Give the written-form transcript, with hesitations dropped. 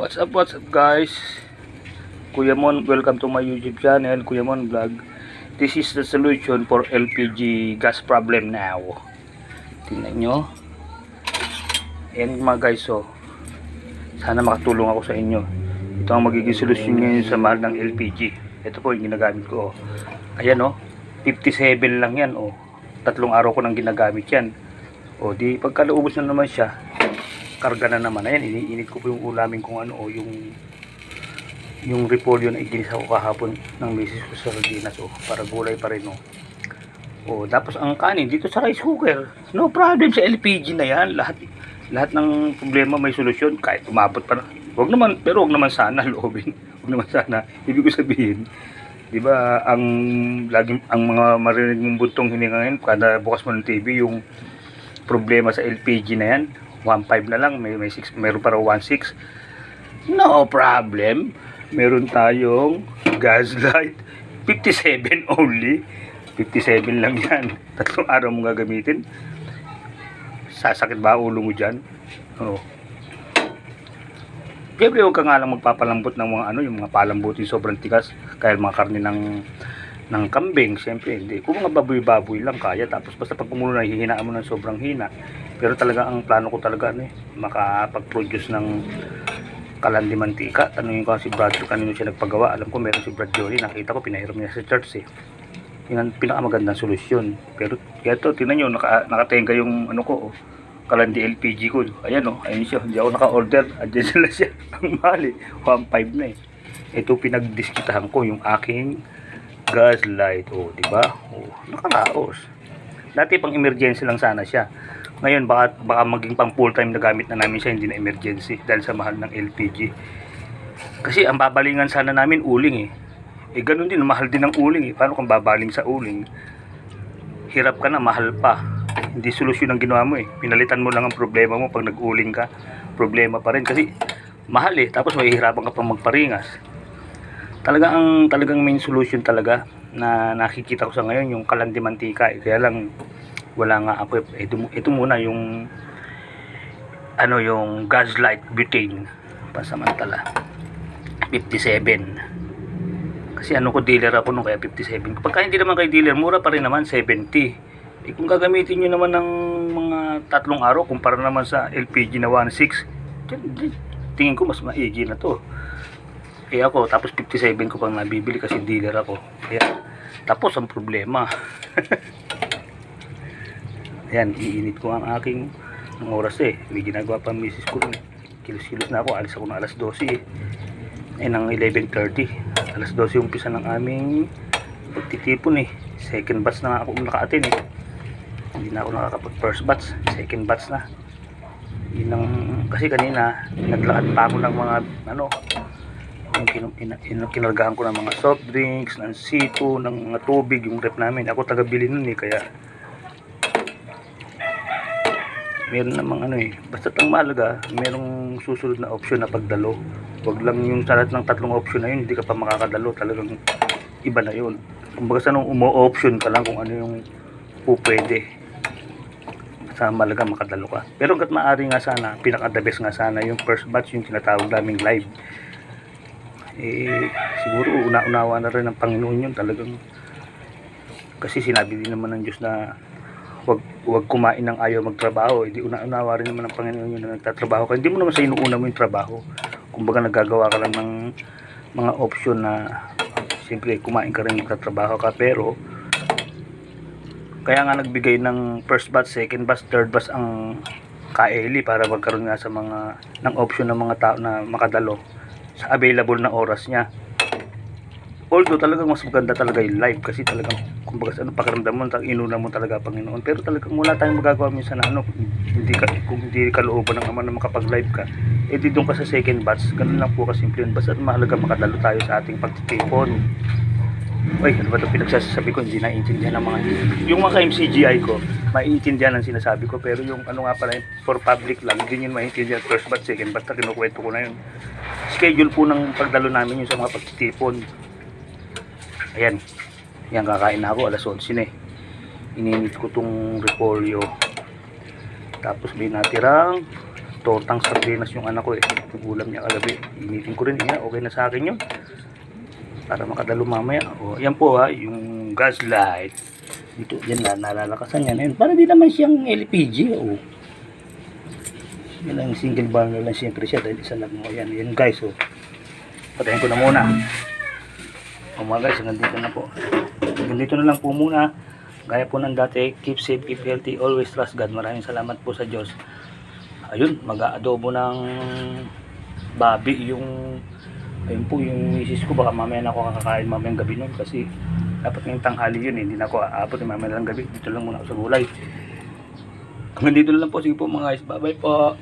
What's up guys? Kuya Mon, welcome to my YouTube channel, Kuya Mon Vlog. This is the solution for LPG gas problem now. Tingnan nyo. Ayan mga guys, so sana makatulong ako sa inyo. Ito ang magiging solusyon ngayon sa mahal ng LPG. Ito po yung ginagamit ko. Ayan 57 lang yan. Tatlong araw ko nang ginagamit yan. Di pagkalaubos na naman siya, karga na naman. Ayan, iniinit ko po yung ulamin kung ano, yung repolyo na iginisa ko kahapon ng misis ko sa sardinas, para gulay pa rin. Tapos ang kanin dito sa rice cooker, no problem sa LPG na yan. Lahat ng problema may solusyon, kahit umabot pa na. Wag naman sana loobin. Wag naman sana. Ibig ko sabihin, di ba, ang mga marinig mong buntong hininga ngayon kada bukas mo ng TV, yung problema sa LPG na yan, 1.5 na lang, may 6, meron para 1.6. No problem. Meron tayong gas light, 57 only. 57 lang yan. Tatlong araw mo gagamitin. Sasakit ba ulo mo dyan? Siyempre, huwag ka nga lang magpapalambot ng mga yung mga palambutin sobrang tigas, kaya mga karne ng kambing. Siyempre hindi. Kung mga baboy-baboy lang kaya, tapos basta pag kumulo na hihinaan mo ng sobrang hina. Pero talaga ang plano ko talaga makapag-produce ng kalandi mantika. Tanungin ko si Brad kanino siya nagpagawa. Alam ko meron si Brad Jory, nakita ko pinahiram niya sa church Yun ang pinakamagandang solusyon. Pero kaya to, tingnan nyo, nakatenga yung kalandi LPG ko. Ayan ayun siya. Hindi ako naka-order. Adyan sila siya. Ang mahal 1.5 na Ito pinagdiskitahan ko yung aking gas light. Diba? Nakaraos. Dati pang emergency lang sana siya. Ngayon baka maging pang full time na gamit na namin siya, hindi na emergency dahil sa mahal ng LPG. Kasi ang babalingan sana namin uling ganun din, mahal din ang uling Paano kung babaling sa uling? Hirap ka na, mahal pa. Hindi solusyon ang ginawa mo Pinalitan mo lang ang problema mo. Pag nag-uling ka, problema pa rin kasi mahal tapos mahihirapan ka pang magparingas. Talagang main solution talaga na nakikita ko sa ngayon yung kalandi mantika Kaya lang wala nga ako ito muna yung yung gas light butane pasamantala 57. Kasi ko dealer ako kaya 57. Pagka hindi naman kay dealer, mura pa rin naman 70. Kung gagamitin nyo naman ng mga tatlong araw kumpara naman sa LPG na 1.6, tingin ko mas maigi na to. Ako tapos 57 ko pang nabibili kasi dealer ako. Kaya tapos ang problema Ayan, iinit ko ang aking oras may ginagawa pa misis ko kilos-kilos na ako, alis ako ng alas 12 ng 11:30. Alas 12 umpisa ng aming pagtitipon second batch na ako naka-attend hindi na ako nakakapag first batch, second batch na kasi kanina naglakad pa ako ng mga kinargahan ko ng mga soft drinks, ng sito, ng mga tubig, yung rep namin. Ako taga-bili nun kaya meron namang basta ang mahalaga merong susunod na option na pagdalo. Wag lang yung salat ng tatlong option na yun hindi ka pa makakadalo, talagang iba na yun. Kumbaga sa nung umo-option ka lang kung ano yung pwede, sa mahalaga makadalo ka. Pero hanggat maaari nga sana, pinaka the best nga sana yung first batch, yung tinatawag naming live. Siguro unawa na rin ng Panginoon yun talagang, kasi sinabi din naman ng Diyos na wag kumain ng ayaw magtrabaho. Hindi unawa rin naman ng Panginoon yun na nagtatrabaho ka. Hindi mo naman sa inuuna mo yung trabaho. Kumbaga nagagawa ka lang ng mga option na siyempre kumain ka rin, magtatrabaho ka. Pero kaya nga nagbigay ng first batch, second batch, third batch ang kaeli para magkaroon nga sa ng option ng mga tao na makadalo sa available na oras niya. Although talagang mas maganda talaga yung live kasi talagang kumbaga pakiramdam mo, inuna mo talaga Panginoon. Pero talagang wala tayong magagawa minsan na kung hindi kalooban ng Ama na makapag-live ka, di doon ka sa second batch. Ganun lang po kasimple yun. Basta mahalaga makadalo tayo sa ating pagtitipon. Ano ba ito pinagsasabi ko? Hindi naiintindihan ng mga yung mga MCGI ko, maiintindihan ang sinasabi ko. Pero yung nga pala, for public lang, hindi nyo maiintindihan first batch, second batch, kinukwento ko na yun. Schedule po ng pagdalo namin yung sa mga pagtitipon. Ayan, kakain na ako alas 11 Ininit ko tong repolyo. Tapos may natirang tortang sardinas yung anak ko eh. Yung ulam niya kagabi. Initin ko rin. Okay na sa akin yun. Para makadalo mamaya. O, yan po ha, yung gas light. Dito, yan na, nalalakasan yan. Ayun, para di naman siyang LPG. O. Yan lang, single burner lang siyempre siya. Dahil isa lang mo. Yan guys. O. Patayin ko na muna. O mga guys, hanggang dito na po. Hanggang dito na lang po muna. Gaya po ng dati, keep safe, keep healthy, always trust God. Maraming salamat po sa Diyos. Ayun, mag-aadobo ng babi yung ayun po yung misis ko. Baka mamaya na ako kakakain mamayang gabi nun kasi dapat ngayong tanghali yun eh. Hindi na ako aabot eh, mamaya lang gabi. Dito lang muna ako sa gulay. Hanggang dito na lang po. Sige po mga guys, bye bye po.